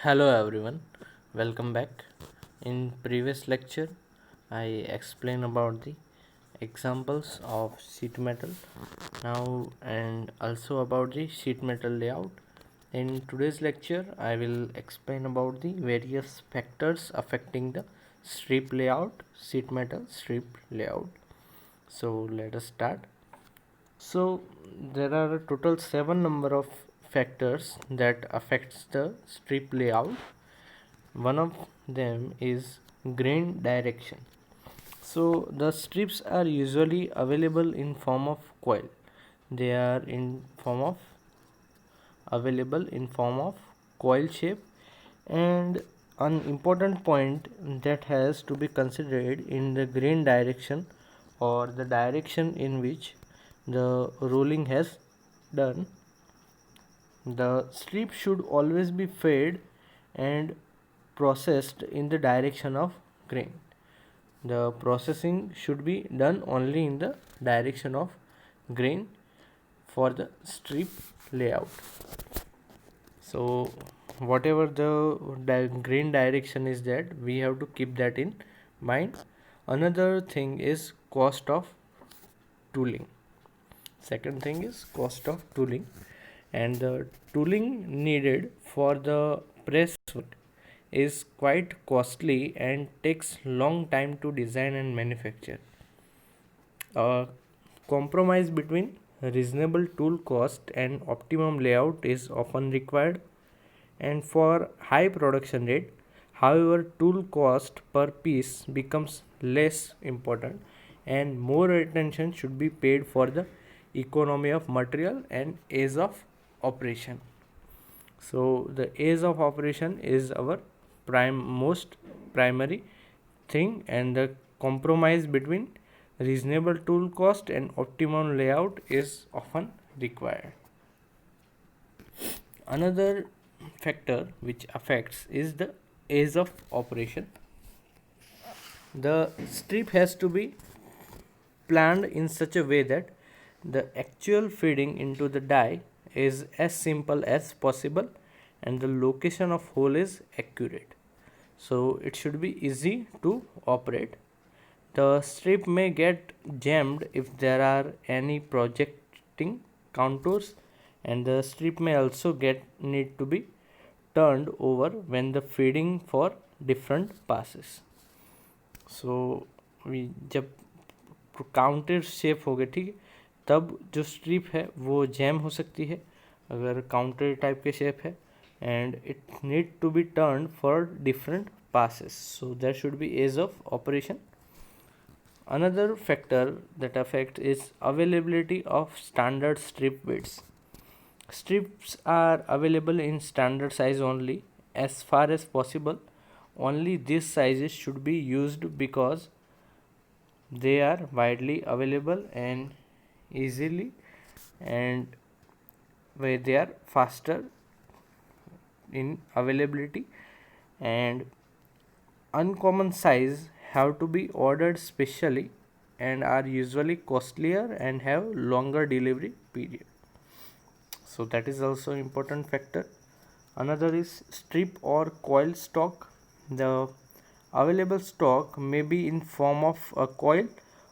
Hello everyone, welcome back. In previous lecture, I explained about the examples of sheet metal now and also about the sheet metal layout. In today's lecture, I will explain about the various factors affecting the strip layout, sheet metal strip layout. So let us start. So there are a total 7 number of factors that affects the strip layout. One of them is grain direction. So the strips are usually available in form of coil. They are in form of available in form of coil shape, and an important point that has to be considered in the grain direction or the direction in which the rolling has done. The strip should always be fed and processed in the direction of grain. The processing should be done only in the direction of grain for the strip layout. So whatever the grain direction is, that we have to keep that in mind. Another thing is cost of tooling. Second thing is cost of tooling, and the tooling needed for the press work is quite costly and takes long time to design and manufacture. A compromise between reasonable tool cost and optimum layout is often required, and for high production rate, however, tool cost per piece becomes less important and more attention should be paid for the economy of material and ease of operation. So the ease of operation is our most primary thing, and the compromise between reasonable tool cost and optimum layout is often required. Another factor which affects is the ease of operation. The strip has to be planned in such a way that the actual feeding into the die is as simple as possible and the location of hole is accurate. So it should be easy to operate. The strip may get jammed if there are any projecting contours, and the strip may also get need to be turned over when the feeding for different passes. सो जब counter shape हो गए, ठीक है, तब जो strip है वो jam हो सकती है अगर काउंटर टाइप के शेप है, and it need to be turn for different passes, so there should be ease of operation. Another factor that affects is availability of standard strip widths. Strips are available in standard size only. As far as possible, only these sizes should be used because they are widely available and easily, and where they are faster in availability, and uncommon size have to be ordered specially and are usually costlier and have longer delivery period. So that is also important factor. Another is strip or coil stock. The available stock may be in form of a coil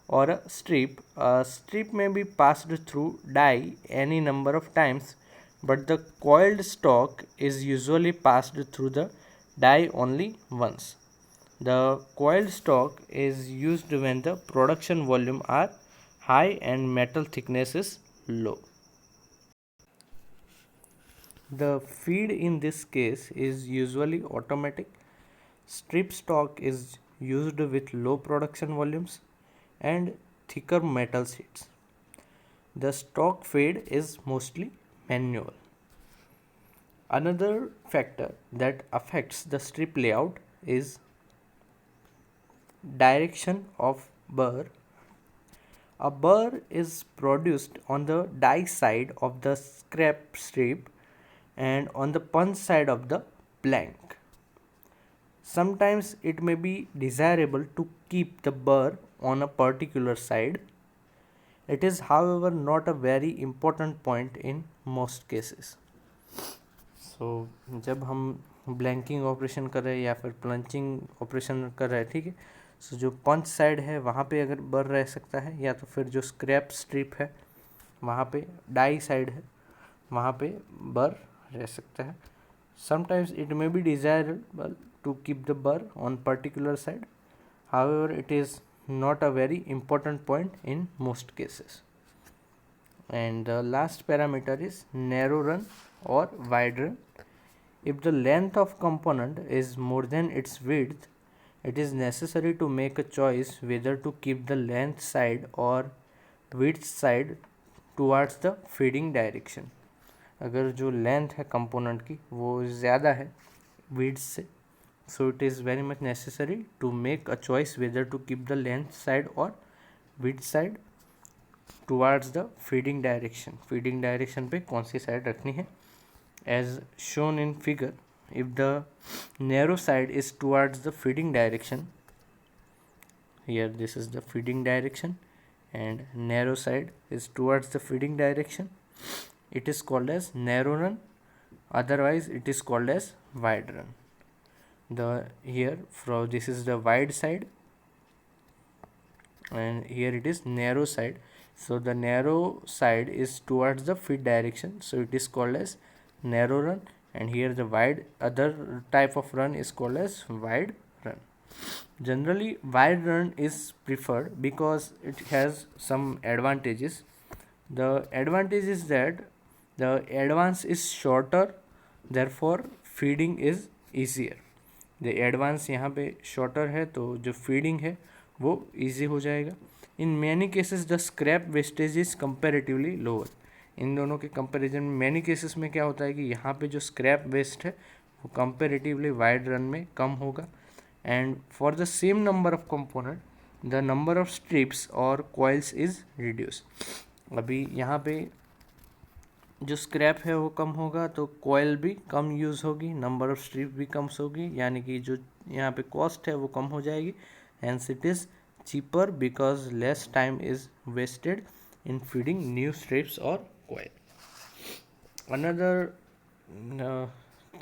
or a strip. A strip may be passed through die any number of times, but the coiled stock is usually passed through the die only once. The coiled stock is used when the production volume are high and metal thickness is low. The feed in this case is usually automatic. Strip stock is used with low production volumes and thicker metal sheets. The stock feed is mostly manual. Another factor that affects the strip layout is direction of burr. A burr is produced on the die side of the scrap strip and on the punch side of the blank. Sometimes it may be desirable to keep the burr on a particular side. It is, however, not a very important point in most cases. So जब हम blanking operation कर रहे हैं या फिर प्लंचिंग operation कर रहे हैं, ठीक है। सो जो पंच साइड है वहाँ पे अगर बर रह सकता है, या तो फिर जो स्क्रैप स्ट्रिप है वहाँ पे डाई साइड है वहाँ पे बर रह सकता है। Sometimes it may be desirable to keep the bar on particular side, however it is not a very important point in most cases. And the last parameter is narrow run or wide run. If the length of component is more than its width, it is necessary to make a choice whether to keep the length side or width side towards the feeding direction. अगर जो length है component की वो ज़्यादा है width से, so it is very much necessary to make a choice whether to keep the length side or width side towards the feeding direction. feeding direction पे कौन सी साइड रखनी है? As shown in figure, if the narrow side is towards the feeding direction, here this is the feeding direction, and narrow side is towards the feeding direction, it is called as narrow run, otherwise it is called as wide run. Here from this is the wide side and here it is narrow side, so the narrow side is towards the feed direction, so it is called as narrow run, and here the wide other type of run is called as wide run. Generally wide run is preferred because it has some advantages. The advantage is that the advance is shorter, therefore feeding is easier. The advance यहाँ पे shorter है तो जो feeding है वो easy हो जाएगा. In many cases the scrap wastage is comparatively lower. इन दोनों के कंपैरिजन में मैनी केसेस में क्या होता है कि यहाँ पे जो स्क्रैप वेस्ट है वो कंपेरेटिवली वाइड रन में कम होगा. And for the same number of component the number of strips और कॉइल्स इज रिड्यूस. अभी यहाँ पे जो स्क्रैप है वो कम होगा तो कॉयल भी कम यूज़ होगी, नंबर ऑफ स्ट्रिप भी कम होगी, यानी कि जो यहाँ पे कॉस्ट है वो कम हो जाएगी. Hence it is cheaper because less time is wasted in feeding new strips और coil. Another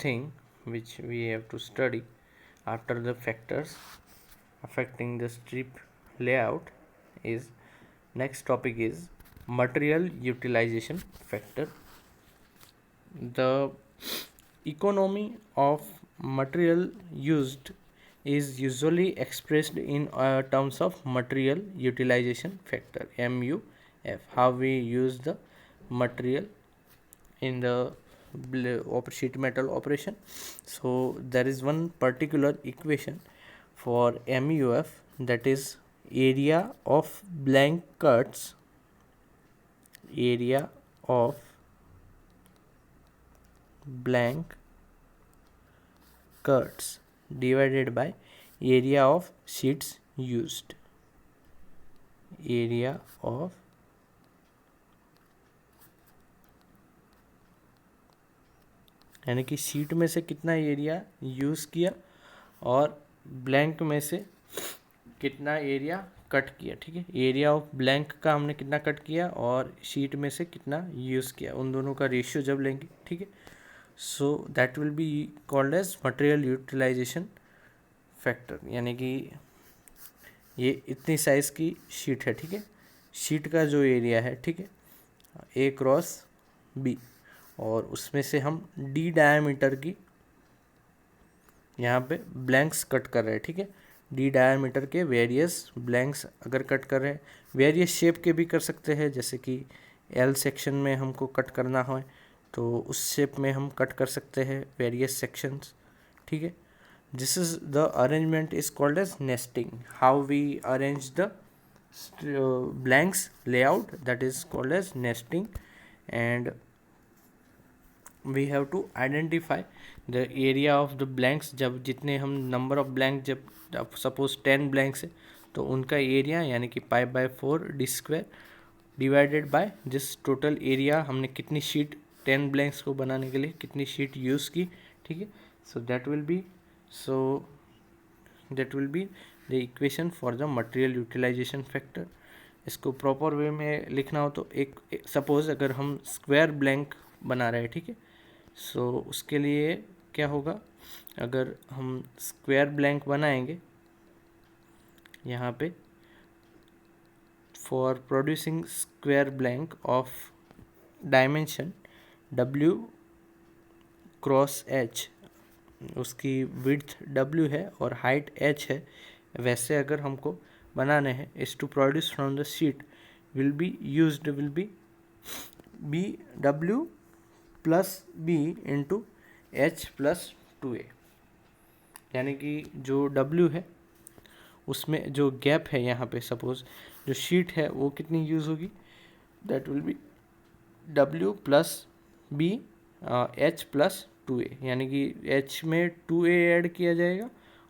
thing which we have to study after the factors affecting the strip layout is next topic is material utilization factor. The economy of material used is usually expressed in terms of material utilization factor, MUF. How we use the material in the sheet metal operation. So there is one particular equation for MUF, that is area of blank cuts, area of blank cuts divided by area of sheets used. area of यानी कि sheet में से कितना area use किया और blank में से कितना एरिया कट किया. ठीक है, एरिया ऑफ ब्लैंक का हमने कितना कट किया और शीट में से कितना यूज़ किया, उन दोनों का रेशियो जब लेंगे. ठीक है, so that will be called as material utilization factor. यानी कि ये इतनी साइज़ की शीट है. ठीक है, शीट का जो एरिया है, ठीक है, A क्रॉस B, और उसमें से हम D डायमीटर की यहाँ पे ब्लैंक्स कट कर रहे हैं. ठीक है, D डायमीटर के वेरियस ब्लैंक्स अगर कट कर रहे हैं, वेरियस शेप के भी कर सकते हैं, जैसे कि L सेक्शन में हमको कट करना हो तो उस शेप में हम कट कर सकते हैं वेरियस सेक्शंस. ठीक है, this is the arrangement is called as nesting. How we arrange the blanks layout, that is called as nesting. And we have to identify the area of the blanks. जब जितने हम number of blank, जब suppose 10 blanks है तो उनका area यानी कि π/4 d² divided by जिस टोटल एरिया हमने कितनी शीट 10 ब्लैंक्स को बनाने के लिए कितनी शीट यूज़ की. ठीक है, so that will be the equation for the material utilization factor. इसको प्रॉपर वे में लिखना हो तो एक सपोज अगर हम स्क्वायर ब्लैंक बना रहे हैं, ठीक है, सो उसके लिए क्या होगा, अगर हम स्क्वायर ब्लैंक बनाएंगे यहाँ पे, for producing square blank of dimension W cross H, उसकी विड्थ W है और हाइट H है, वैसे अगर हमको बनाने हैं, is to produce from the sheet will be be W plus B into H plus 2A, यानी कि जो W है उसमें जो गैप है यहाँ पे, सपोज जो शीट है वो कितनी यूज़ होगी, that will B W plus B H plus 2A, यानी कि H में 2A ऐड किया जाएगा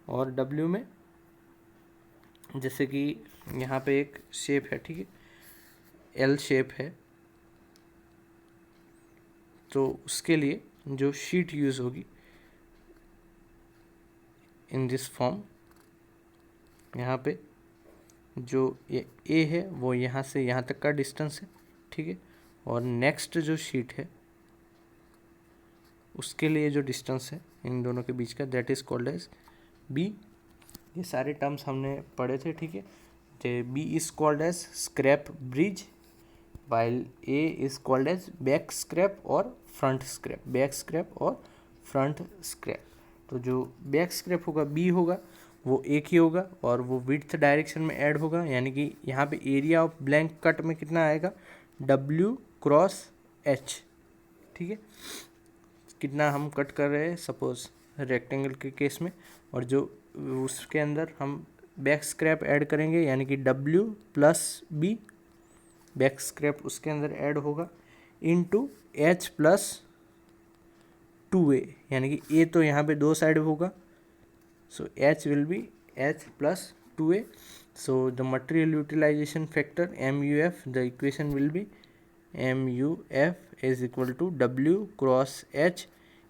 और W में, जैसे कि यहाँ पे एक शेप है, ठीक है, L शेप है, तो उसके लिए जो शीट यूज़ होगी इन दिस फॉर्म, यहाँ पे जो ये A है वो यहाँ से यहाँ तक का डिस्टेंस है, ठीक है, और नेक्स्ट जो शीट है उसके लिए जो डिस्टेंस है इन दोनों के बीच का, that is called as B। ये सारे टर्म्स हमने पढ़े थे, ठीक है। B is called as scrap bridge, while A is called as back scrap और फ्रंट स्क्रैप, बैक स्क्रैप और फ्रंट स्क्रैप। तो जो बैक स्क्रैप होगा B होगा वो एक ही होगा और वो विड्थ डायरेक्शन में ऐड होगा, यानी कि यहाँ पे एरिया ऑफ ब्लैंक कट में कितना आएगा, W क्रॉस H, ठीक है, कितना हम कट कर रहे हैं सपोज रेक्टेंगल के केस में, और जो उसके अंदर हम बैक स्क्रैप ऐड करेंगे, यानी कि W plus B back scrap उसके अंदर ऐड होगा इनटू H प्लस 2A, यानी कि A तो यहाँ पे दो साइड होगा, so H will be H plus 2A, so the material utilization factor MUF, the equation will be MUF is equal to W cross H,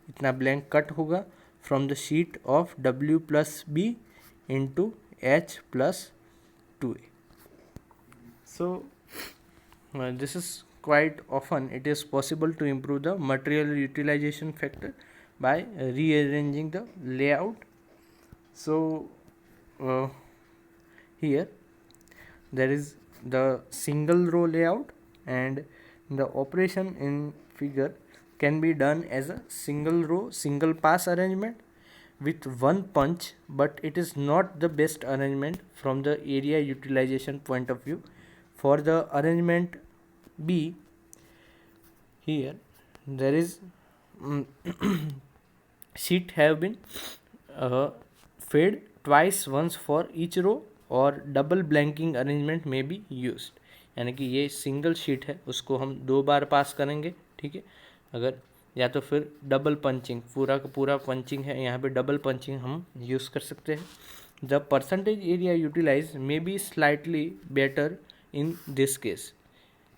इतना blank cut होगा from the sheet of W plus B into H plus 2A. So this is quite often it is possible to improve the material utilization factor by rearranging the layout. So here there is the single row layout, and the operation in figure can be done as a single row single pass arrangement with one punch, but it is not the best arrangement from the area utilization point of view. For the arrangement B, here there is sheet have been fed twice, once for each row, और double blanking arrangement में भी used, यानी कि ये single sheet है उसको हम 2 बार पास करेंगे, ठीक है, अगर या तो फिर डबल पंचिंग, पूरा का पूरा पंचिंग है, यहाँ पे डबल पंचिंग हम यूज़ कर सकते हैं। The percentage area utilize may be slightly better in this case,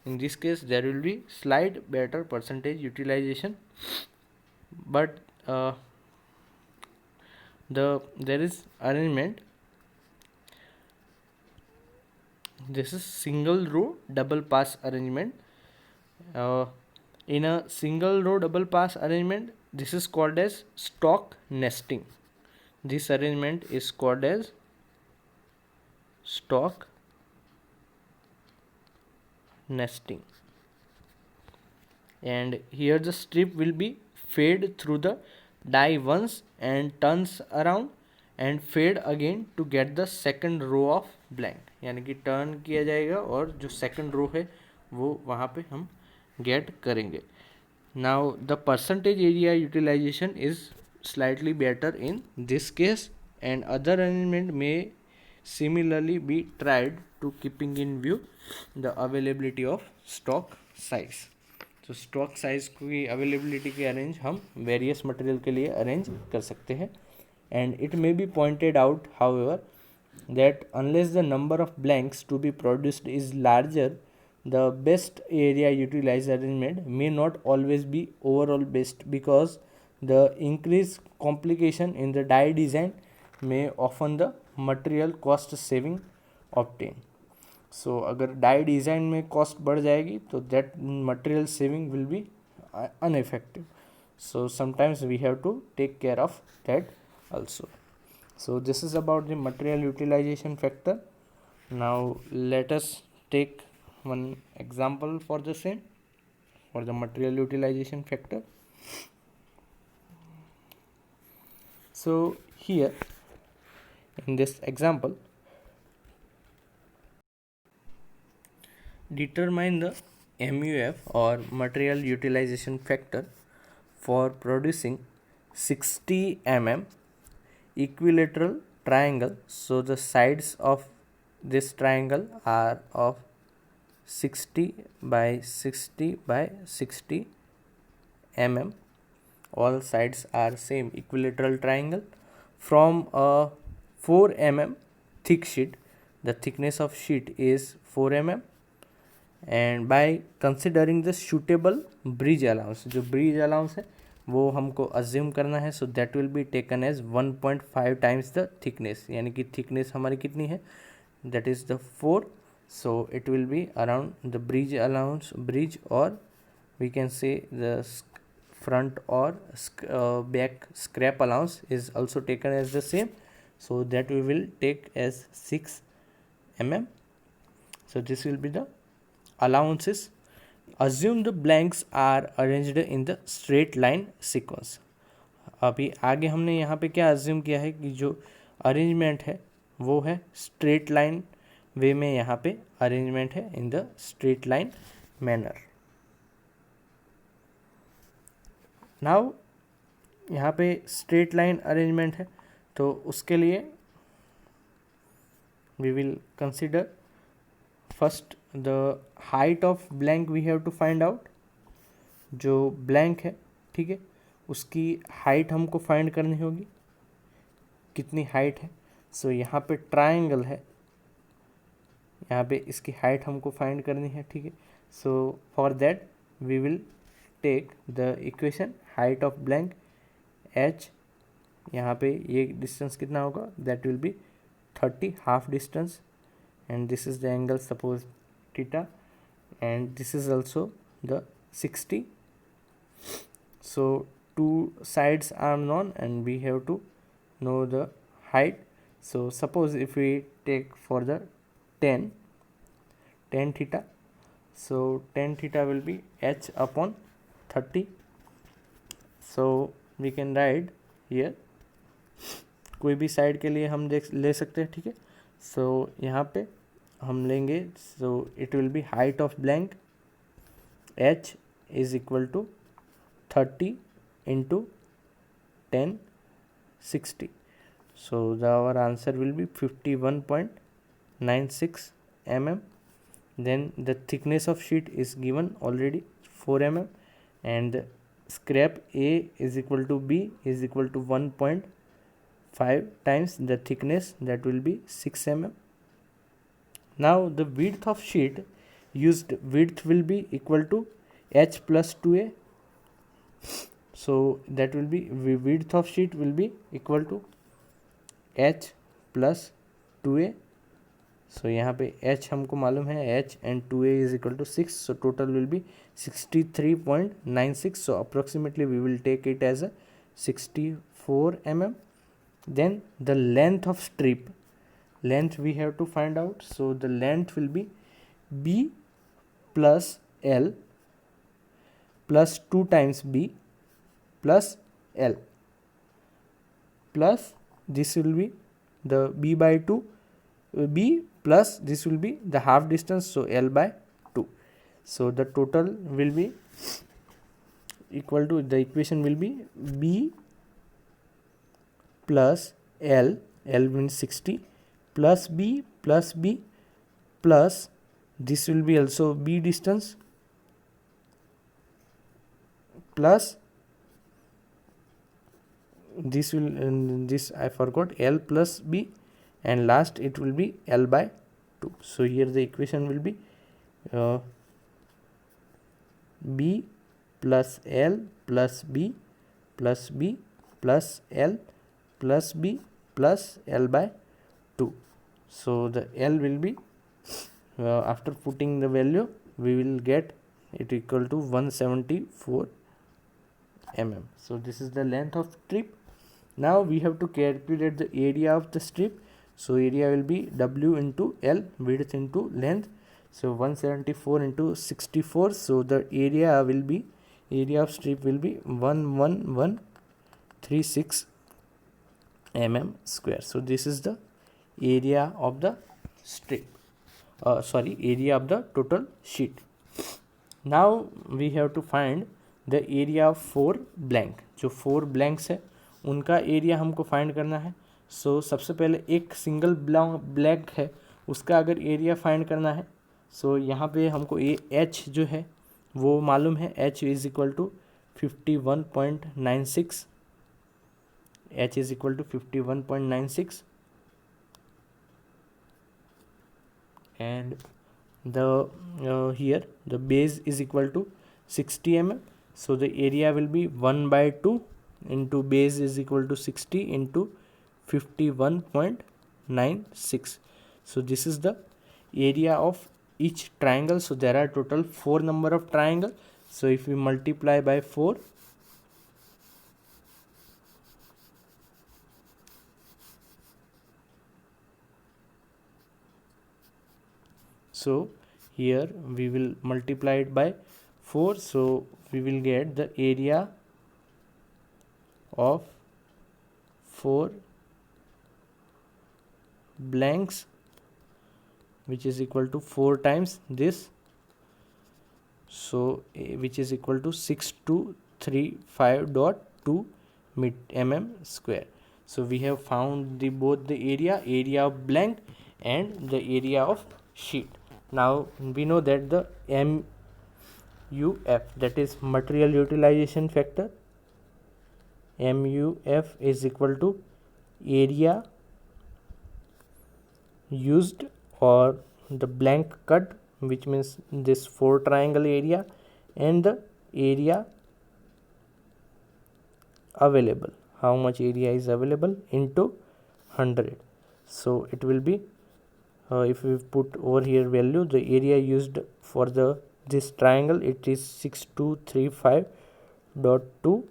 in this case there will be slight better percentage utilization, but there is arrangement, this is single row double pass arrangement. In a single row double pass arrangement, this is called as stock nesting. This arrangement is called as stock nesting, and here the strip will be fed through the die once and turns around and fade again to get the second row of blank, यानी कि turn किया जाएगा और जो second row है वो वहाँ पे हम गेट करेंगे. Now the percentage area utilization is slightly better in this case, and other arrangement may similarly be tried to keeping in view the availability of stock size. तो स्टॉक साइज की availability के arrange हम various material के लिए arrange कर सकते हैं. And it may B pointed out however that unless the number of blanks to be produced is larger, the best area utilized arrangement may not always be overall best, because the increased complication in the die design may often the material cost saving obtain. So अगर die design में cost बढ़ जाएगी तो that material saving will be ineffective. so sometimes we have to take care of that also. So this is about the material utilization factor. Now let us take one example for the same, for the material utilization factor. So here in this example, determine the MUF or material utilization factor for producing 60 mm equilateral triangle. So the sides of this triangle are of 60 by 60 by 60 mm. All sides are same equilateral triangle from a 4 mm thick sheet. The thickness of sheet is 4 mm, and by considering the suitable bridge allowance, जो bridge allowance है वो हमको assume करना है. So that will be taken as 1.5 times the thickness, यानी कि thickness हमारी कितनी है, that is the 4. So it will be around the bridge allowance, bridge और we can say the front or back scrap allowance is also taken as the same. So that we will take as 6 mm. So this will be the allowances. Assume the blanks are arranged in the straight line sequence. अभी आगे हमने यहाँ पे क्या assume किया है कि जो अरेंजमेंट है वो है स्ट्रेट लाइन वे में. यहाँ पे अरेंजमेंट है in the straight line manner. Now यहाँ पे स्ट्रेट लाइन अरेंजमेंट है तो उसके लिए we will consider first the height of blank. We have to find out जो ब्लैंक है, ठीक है, उसकी हाइट हमको फाइंड करनी होगी, कितनी हाइट है. सो यहाँ पे ट्रायंगल है, यहाँ पे इसकी हाइट हमको फाइंड करनी है, ठीक है. So for that we will take the equation height of blank h. यहाँ पे ये डिस्टेंस कितना होगा, that will be 30, half distance, and this is the angle suppose theta, and this is also the 60. so two sides are known and we have to know the height. So suppose if we take for the 10 theta, so 10 theta will be h upon 30. so we can write here, कोई भी side के लिए हम देख ले सकते हैं, ठीक है. सो यहाँ पे हम लेंगे, so it will be height of blank h is equal to 30 into 10 60. so our answer will be 51.96 mm. then the thickness of sheet is given already 4 mm, and scrap A is equal to B is equal to 1.5 times the thickness, that will be 6 mm. now the width of sheet used, width will be equal to h plus 2a. so that will be width of sheet will be equal to h plus 2a. so यहाँ पे h हमको मालूम है, h and 2a is equal to 6. so total will be 63.96. so approximately we will take it as a 64 mm. then the length of strip, length we have to find out. so the length will be b plus l plus 2 times b plus L, plus this will be the b by 2 b plus this will be the half distance, so L by 2. so the total will be equal to, the equation will be b plus L, L means 60, plus b plus this will be also b distance, plus this will, this I forgot, L plus b, and last it will be L by 2. so here the equation will be b plus L plus b plus b plus L plus b plus L by 2. so the L will be after putting the value we will get it equal to 174 mm. So this is the length of strip. Now we have to calculate the area of the strip. So area will be W into L, width into length. So 174 into 64. So the area will be, area of strip will be 11136 mm square. So this is the area of the strip, area of the total sheet. Now we have to find the area of 4 blank. जो 4 blanks है उनका area हमको find करना है. सो सबसे पहले एक single blank है उसका अगर एरिया फाइंड करना है, सो यहाँ पे हमको एच जो है वो मालूम है. H is equal to 51.96. H is equal to 51.96 and the here the base is equal to 60 mm. So the area will be 1/2 into base is equal to 60 into 51.96. So this is the area of each triangle. So there are total 4 number of triangle. So if we multiply by 4, so here we will multiply it by 4. So we will get the area of 4 blanks, which is equal to 4 times this. So which is equal to 6235.2 mm square. So we have found both the area of blank and the area of sheet. Now we know that the MUF, that is material utilization factor, MUF is equal to area used or the blank cut, which means this 4 triangle area, and the area available, how much area is available, into 100. So it will be if we put over here value, the area used for this triangle, it is 6235.2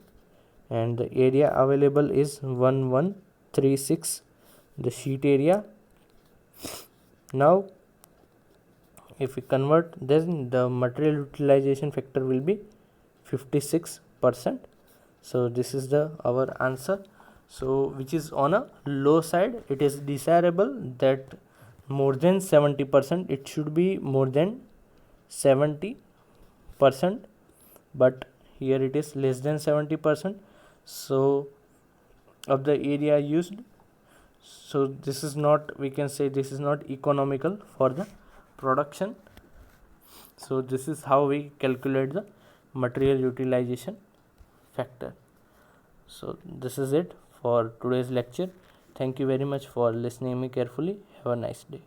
and the area available is 1136, the sheet area. Now if we convert, then the material utilization factor will be 56%. So this is our answer. So which is on a low side. It is desirable that more than 70%, it should be more than 70%, but here it is less than 70%. So of the area used, so this is not, we can say this is not economical for the production. So this is how we calculate the material utilization factor. So this is it for today's lecture. Thank you very much for listening me carefully. Have a nice day.